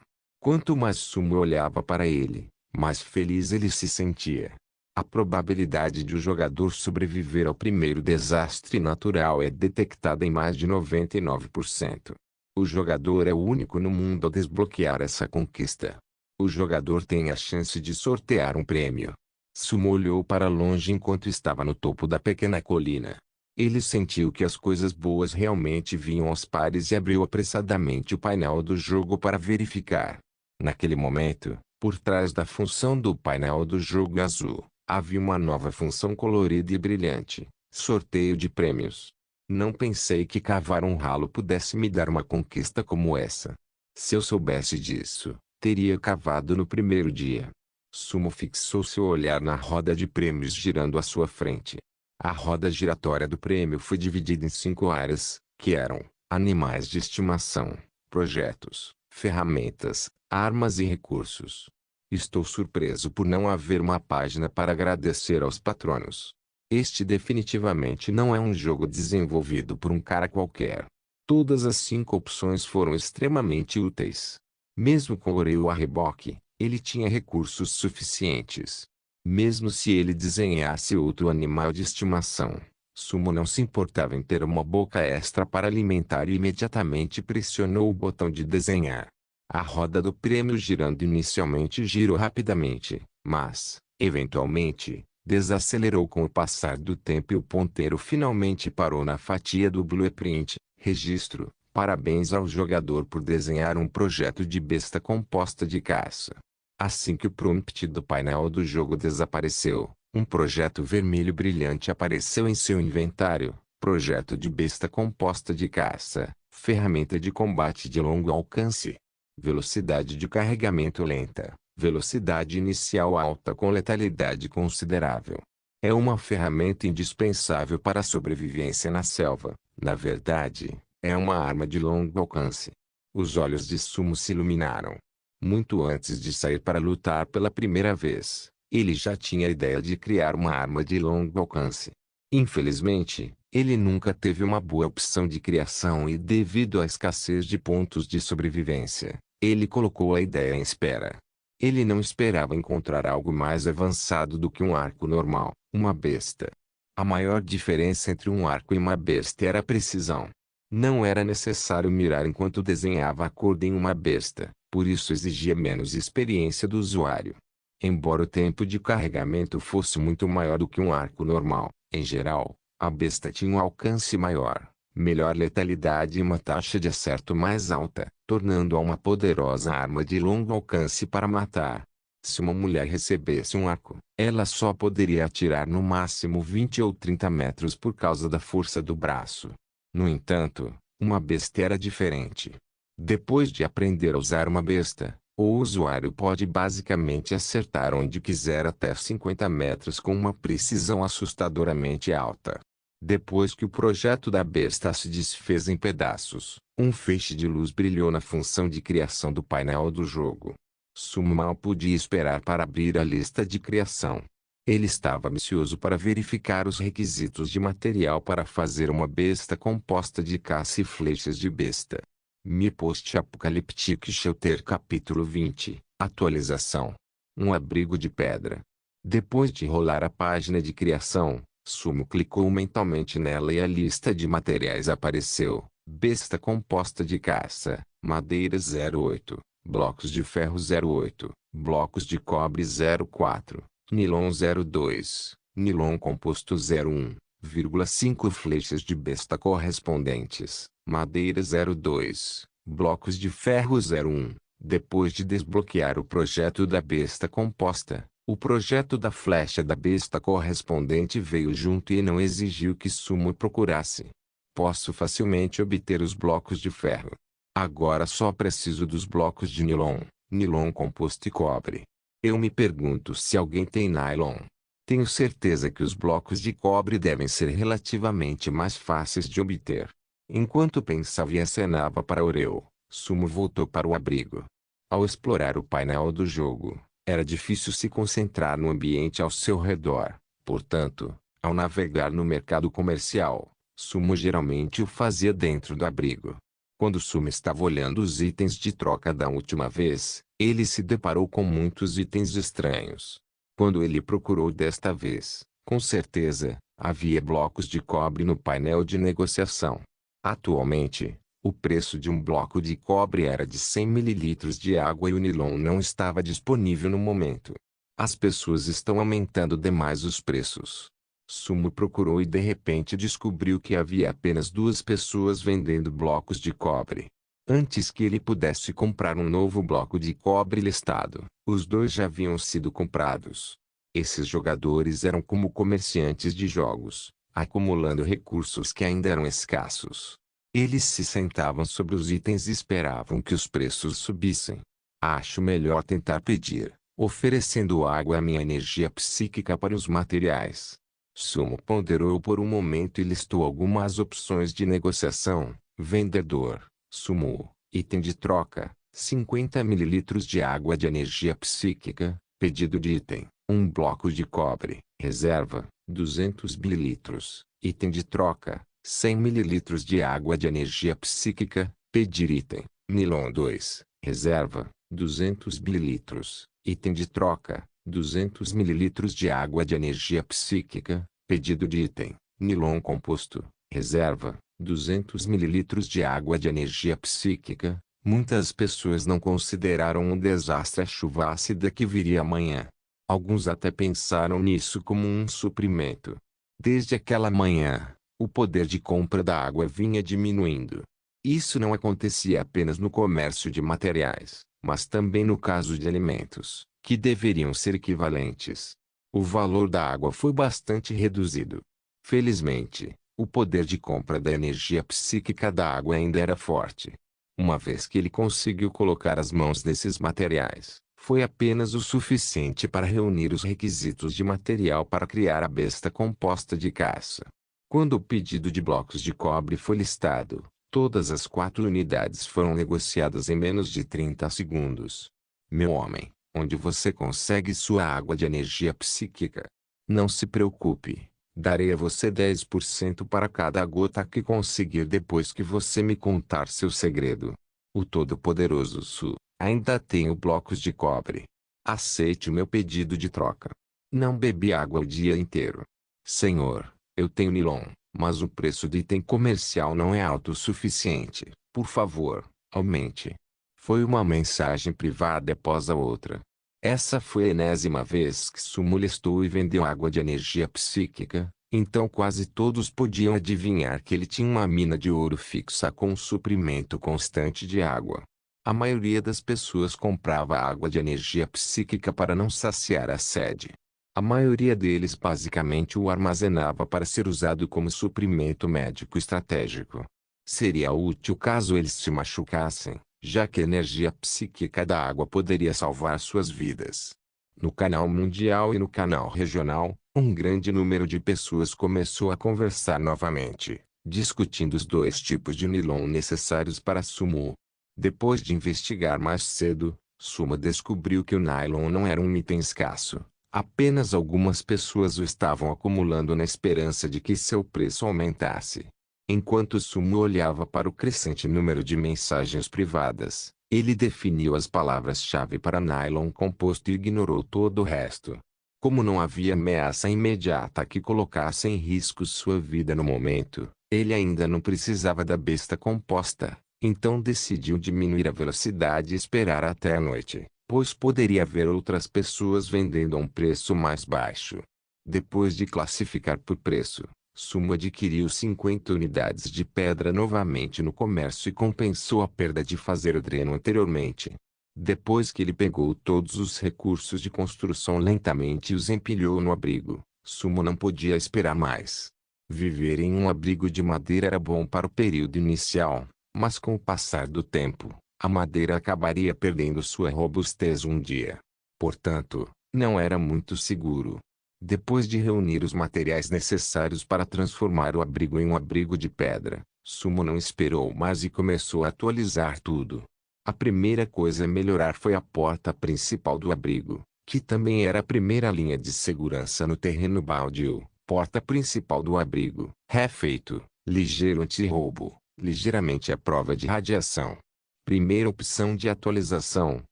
Quanto mais Sumo olhava para ele, mais feliz ele se sentia. A probabilidade de o jogador sobreviver ao primeiro desastre natural é detectada em mais de 99%. O jogador é o único no mundo a desbloquear essa conquista. O jogador tem a chance de sortear um prêmio. Sumo olhou para longe enquanto estava no topo da pequena colina. Ele sentiu que as coisas boas realmente vinham aos pares e abriu apressadamente o painel do jogo para verificar. Naquele momento, por trás da função do painel do jogo azul, havia uma nova função colorida e brilhante: sorteio de prêmios. Não pensei que cavar um ralo pudesse me dar uma conquista como essa. Se eu soubesse disso, teria cavado no primeiro dia. Sumo fixou seu olhar na roda de prêmios girando à sua frente. A roda giratória do prêmio foi dividida em 5 áreas, que eram: animais de estimação, projetos, ferramentas, armas e recursos. Estou surpreso por não haver uma página para agradecer aos patronos. Este definitivamente não é um jogo desenvolvido por um cara qualquer. Todas as 5 opções foram extremamente úteis. Mesmo com Oreo a reboque, ele tinha recursos suficientes. Mesmo se ele desenhasse outro animal de estimação, Sumo não se importava em ter uma boca extra para alimentar e imediatamente pressionou o botão de desenhar. A roda do prêmio girando inicialmente girou rapidamente, mas, eventualmente, desacelerou com o passar do tempo e o ponteiro finalmente parou na fatia do blueprint. Registro: parabéns ao jogador por desenhar um projeto de besta composta de caça. Assim que o prompt do painel do jogo desapareceu, um projeto vermelho brilhante apareceu em seu inventário: projeto de besta composta de caça, ferramenta de combate de longo alcance. Velocidade de carregamento lenta, velocidade inicial alta com letalidade considerável. É uma ferramenta indispensável para a sobrevivência na selva. Na verdade, é uma arma de longo alcance. Os olhos de Sumo se iluminaram. Muito antes de sair para lutar pela primeira vez, ele já tinha a ideia de criar uma arma de longo alcance. Infelizmente, ele nunca teve uma boa opção de criação e, devido à escassez de pontos de sobrevivência, ele colocou a ideia em espera. Ele não esperava encontrar algo mais avançado do que um arco normal, uma besta. A maior diferença entre um arco e uma besta era a precisão. Não era necessário mirar enquanto desenhava a cor em uma besta, por isso exigia menos experiência do usuário. Embora o tempo de carregamento fosse muito maior do que um arco normal, em geral, a besta tinha um alcance maior, melhor letalidade e uma taxa de acerto mais alta, tornando-a uma poderosa arma de longo alcance para matar. Se uma mulher recebesse um arco, ela só poderia atirar no máximo 20 ou 30 metros por causa da força do braço. No entanto, uma besta era diferente. Depois de aprender a usar uma besta, o usuário pode basicamente acertar onde quiser até 50 metros com uma precisão assustadoramente alta. Depois que o projeto da besta se desfez em pedaços, um feixe de luz brilhou na função de criação do painel do jogo. Sumo mal podia esperar para abrir a lista de criação. Ele estava ansioso para verificar os requisitos de material para fazer uma besta composta de caça e flechas de besta. Mi Post-Apocalyptic Shelter Capítulo 20 Atualização: um abrigo de pedra. Depois de rolar a página de criação, Sumo clicou mentalmente nela e a lista de materiais apareceu: besta composta de caça, madeira 08, blocos de ferro 08, blocos de cobre 04, nilon 02, nilon composto 01,5 flechas de besta correspondentes, madeira 02, blocos de ferro 01. Depois de desbloquear o projeto da besta composta, o projeto da flecha da besta correspondente veio junto e não exigiu que Sumo procurasse. Posso facilmente obter os blocos de ferro. Agora só preciso dos blocos de nilon, nilon composto e cobre. Eu me pergunto se alguém tem nylon. Tenho certeza que os blocos de cobre devem ser relativamente mais fáceis de obter. Enquanto pensava e acenava para Oreo, Sumo voltou para o abrigo. Ao explorar o painel do jogo, era difícil se concentrar no ambiente ao seu redor. Portanto, ao navegar no mercado comercial, Sumo geralmente o fazia dentro do abrigo. Quando Sumo estava olhando os itens de troca da última vez, ele se deparou com muitos itens estranhos. Quando ele procurou desta vez, com certeza, havia blocos de cobre no painel de negociação. Atualmente, o preço de um bloco de cobre era de 100 mililitros de água e o Nilon não estava disponível no momento. As pessoas estão aumentando demais os preços. Sumo procurou e de repente descobriu que havia apenas 2 pessoas vendendo blocos de cobre. Antes que ele pudesse comprar um novo bloco de cobre listado, os 2 já haviam sido comprados. Esses jogadores eram como comerciantes de jogos, acumulando recursos que ainda eram escassos. Eles se sentavam sobre os itens e esperavam que os preços subissem. Acho melhor tentar pedir, oferecendo água à minha energia psíquica para os materiais. Sumo ponderou por um momento e listou algumas opções de negociação. Vendedor, Sumo, item de troca, 50 mililitros de água de energia psíquica, pedido de item, um bloco de cobre, reserva, 200 mililitros, item de troca, 100 mililitros de água de energia psíquica, pedir item, Nilon 2, reserva, 200 mililitros, item de troca, 200 mililitros de água de energia psíquica, pedido de item, Nilon composto, reserva, 200 mililitros de água de energia psíquica. Muitas pessoas não consideraram um desastre a chuva ácida que viria amanhã. Alguns até pensaram nisso como um suprimento. Desde aquela manhã, o poder de compra da água vinha diminuindo. Isso não acontecia apenas no comércio de materiais, mas também no caso de alimentos, que deveriam ser equivalentes. O valor da água foi bastante reduzido. Felizmente, o poder de compra da energia psíquica da água ainda era forte. Uma vez que ele conseguiu colocar as mãos nesses materiais, foi apenas o suficiente para reunir os requisitos de material para criar a besta composta de caça. Quando o pedido de blocos de cobre foi listado, todas as 4 unidades foram negociadas em menos de 30 segundos. Meu homem, onde você consegue sua água de energia psíquica? Não se preocupe. Darei a você 10% para cada gota que conseguir depois que você me contar seu segredo. O Todo-Poderoso Su, ainda tenho blocos de cobre. Aceite o meu pedido de troca. Não bebi água o dia inteiro. Senhor, eu tenho Nilon, mas o preço do item comercial não é alto o suficiente. Por favor, aumente. Foi uma mensagem privada após a outra. Essa foi a 10ª vez que Sumo listou e vendeu água de energia psíquica, então quase todos podiam adivinhar que ele tinha uma mina de ouro fixa com um suprimento constante de água. A maioria das pessoas comprava água de energia psíquica para não saciar a sede. A maioria deles basicamente o armazenava para ser usado como suprimento médico estratégico. Seria útil caso eles se machucassem, já que a energia psíquica da água poderia salvar suas vidas. No canal mundial e no canal regional, um grande número de pessoas começou a conversar novamente, discutindo os 2 tipos de Nilon necessários para Sumo. Depois de investigar mais cedo, Sumo descobriu que o nylon não era um item escasso. Apenas algumas pessoas o estavam acumulando na esperança de que seu preço aumentasse. Enquanto Sumo olhava para o crescente número de mensagens privadas, ele definiu as palavras-chave para nylon composto e ignorou todo o resto. Como não havia ameaça imediata que colocasse em risco sua vida no momento, ele ainda não precisava da besta composta, então decidiu diminuir a velocidade e esperar até a noite, pois poderia haver outras pessoas vendendo a um preço mais baixo. Depois de classificar por preço, Sumo adquiriu 50 unidades de pedra novamente no comércio e compensou a perda de fazer o dreno anteriormente. Depois que ele pegou todos os recursos de construção lentamente e os empilhou no abrigo, Sumo não podia esperar mais. Viver em um abrigo de madeira era bom para o período inicial, mas com o passar do tempo, a madeira acabaria perdendo sua robustez um dia. Portanto, não era muito seguro. Depois de reunir os materiais necessários para transformar o abrigo em um abrigo de pedra, Sumo não esperou mais e começou a atualizar tudo. A primeira coisa a melhorar foi a porta principal do abrigo, que também era a primeira linha de segurança no terreno baldio. Porta principal do abrigo. Refeito, ligeiro anti-roubo, ligeiramente à prova de radiação. Primeira opção de atualização: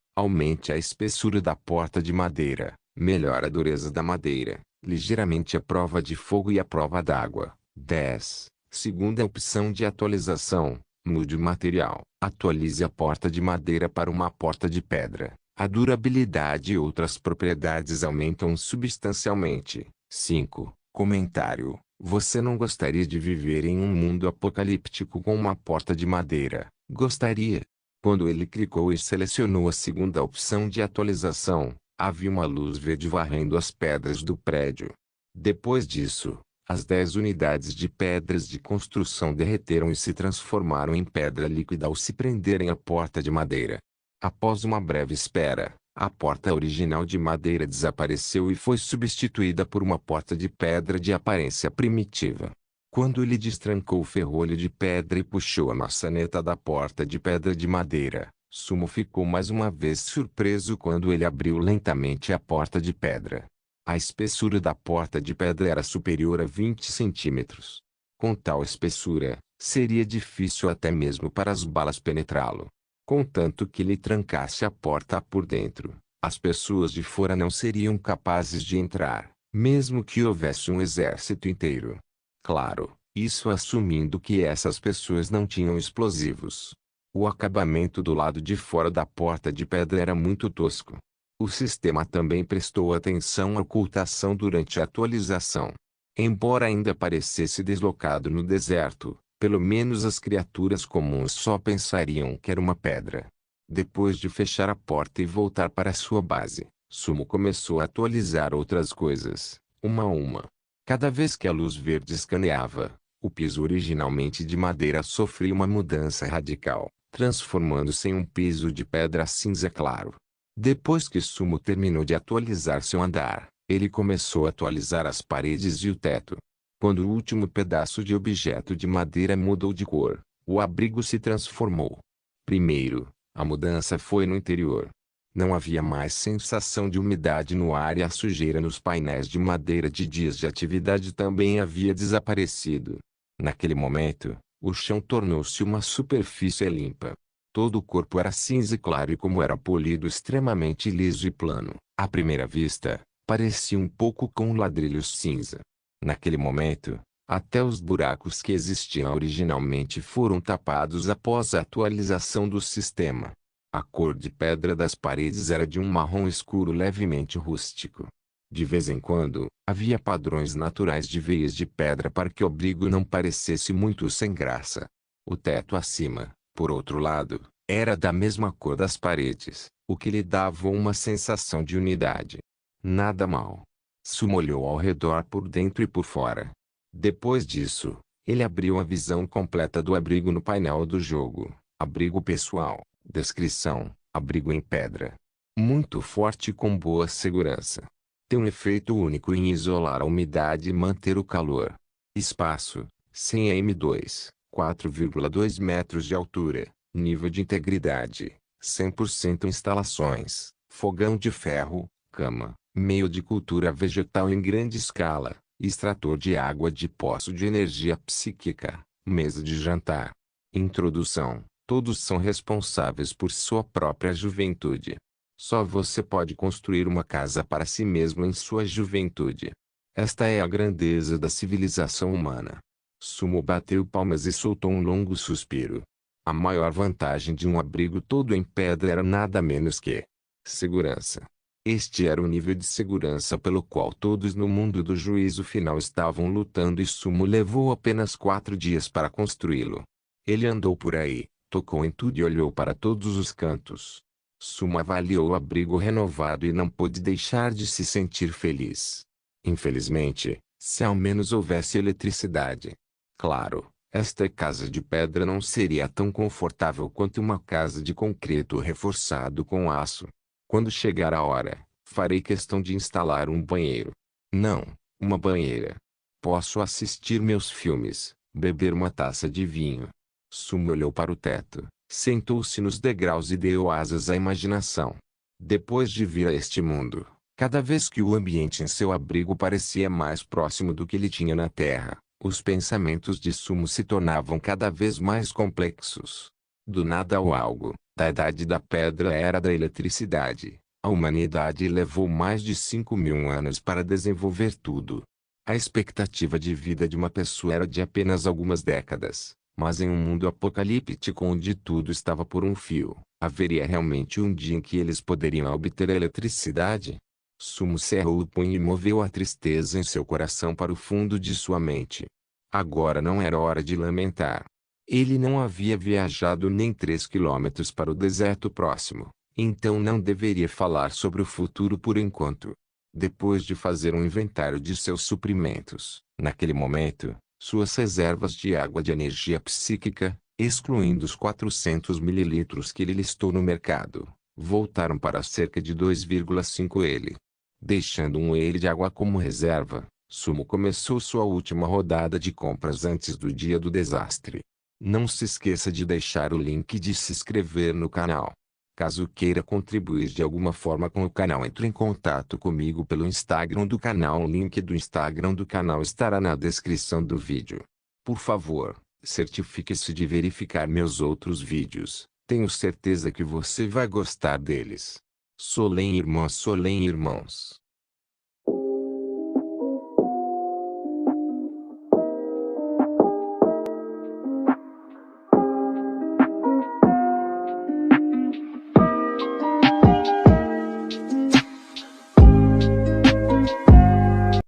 aumente a espessura da porta de madeira, melhore a dureza da madeira, ligeiramente à prova de fogo e à prova d'água. 10. Segunda opção de atualização: mude o material, atualize a porta de madeira para uma porta de pedra. A durabilidade e outras propriedades aumentam substancialmente. 5. Comentário: você não gostaria de viver em um mundo apocalíptico com uma porta de madeira? Gostaria? Quando ele clicou e selecionou a segunda opção de atualização, havia uma luz verde varrendo as pedras do prédio. Depois disso, as 10 unidades de pedras de construção derreteram e se transformaram em pedra líquida ao se prenderem à porta de madeira. Após uma breve espera, a porta original de madeira desapareceu e foi substituída por uma porta de pedra de aparência primitiva. Quando ele destrancou o ferrolho de pedra e puxou a maçaneta da porta de pedra de madeira, Sumo ficou mais uma vez surpreso quando ele abriu lentamente a porta de pedra. A espessura da porta de pedra era superior a 20 centímetros. Com tal espessura, seria difícil até mesmo para as balas penetrá-lo. Contanto que ele trancasse a porta por dentro, as pessoas de fora não seriam capazes de entrar, mesmo que houvesse um exército inteiro. Claro, isso assumindo que essas pessoas não tinham explosivos. O acabamento do lado de fora da porta de pedra era muito tosco. O sistema também prestou atenção à ocultação durante a atualização. Embora ainda parecesse deslocado no deserto, pelo menos as criaturas comuns só pensariam que era uma pedra. Depois de fechar a porta e voltar para sua base, Sumo começou a atualizar outras coisas, uma a uma. Cada vez que a luz verde escaneava, o piso originalmente de madeira sofria uma mudança radical, transformando-se em um piso de pedra cinza claro. Depois que Sumo terminou de atualizar seu andar, ele começou a atualizar as paredes e o teto. Quando o último pedaço de objeto de madeira mudou de cor, o abrigo se transformou. Primeiro, a mudança foi no interior. Não havia mais sensação de umidade no ar e a sujeira nos painéis de madeira de dias de atividade também havia desaparecido. Naquele momento, o chão tornou-se uma superfície limpa. Todo o corpo era cinza claro e como era polido extremamente liso e plano, à primeira vista, parecia um pouco com ladrilhos cinza. Naquele momento, até os buracos que existiam originalmente foram tapados após a atualização do sistema. A cor de pedra das paredes era de um marrom escuro levemente rústico. De vez em quando, havia padrões naturais de veias de pedra para que o abrigo não parecesse muito sem graça. O teto acima, por outro lado, era da mesma cor das paredes, o que lhe dava uma sensação de unidade. Nada mal. Sumo olhou ao redor por dentro e por fora. Depois disso, ele abriu a visão completa do abrigo no painel do jogo. Abrigo pessoal. Descrição: abrigo em pedra. Muito forte e com boa segurança. Tem um efeito único em isolar a umidade e manter o calor. Espaço: 100 m2, 4,2 metros de altura. Nível de integridade: 100% instalações. Fogão de ferro, cama, meio de cultura vegetal em grande escala, extrator de água de poço de energia psíquica, mesa de jantar. Introdução: todos são responsáveis por sua própria juventude. Só você pode construir uma casa para si mesmo em sua juventude. Esta é a grandeza da civilização humana. Sumo bateu palmas e soltou um longo suspiro. A maior vantagem de um abrigo todo em pedra era nada menos que segurança. Este era o nível de segurança pelo qual todos no mundo do juízo final estavam lutando e Sumo levou apenas 4 dias para construí-lo. Ele andou por aí, tocou em tudo e olhou para todos os cantos. Sumo avaliou o abrigo renovado e não pôde deixar de se sentir feliz. Infelizmente, se ao menos houvesse eletricidade. Claro, esta casa de pedra não seria tão confortável quanto uma casa de concreto reforçado com aço. Quando chegar a hora, farei questão de instalar um banheiro. Não, uma banheira. Posso assistir meus filmes, beber uma taça de vinho. Sumo olhou para o teto, sentou-se nos degraus e deu asas à imaginação. Depois de vir a este mundo, cada vez que o ambiente em seu abrigo parecia mais próximo do que ele tinha na Terra, os pensamentos de Sumo se tornavam cada vez mais complexos. Do nada ao algo, da idade da pedra à era da eletricidade, a humanidade levou mais de 5.000 anos para desenvolver tudo. A expectativa de vida de uma pessoa era de apenas algumas décadas, mas em um mundo apocalíptico onde tudo estava por um fio, haveria realmente um dia em que eles poderiam obter a eletricidade? Sumo cerrou o punho e moveu a tristeza em seu coração para o fundo de sua mente. Agora não era hora de lamentar. Ele não havia viajado nem 3 quilômetros para o deserto próximo, então não deveria falar sobre o futuro por enquanto. Depois de fazer um inventário de seus suprimentos, naquele momento, suas reservas de água de energia psíquica, excluindo os 400 mililitros que ele listou no mercado, voltaram para cerca de 2,5 ele. Deixando 1 ele de água como reserva, Sumo começou sua última rodada de compras antes do dia do desastre. Não se esqueça de deixar o link e de se inscrever no canal. Caso queira contribuir de alguma forma com o canal, entre em contato comigo pelo Instagram do canal. O link do Instagram do canal estará na descrição do vídeo. Por favor, certifique-se de verificar meus outros vídeos. Tenho certeza que você vai gostar deles. Solem irmãos.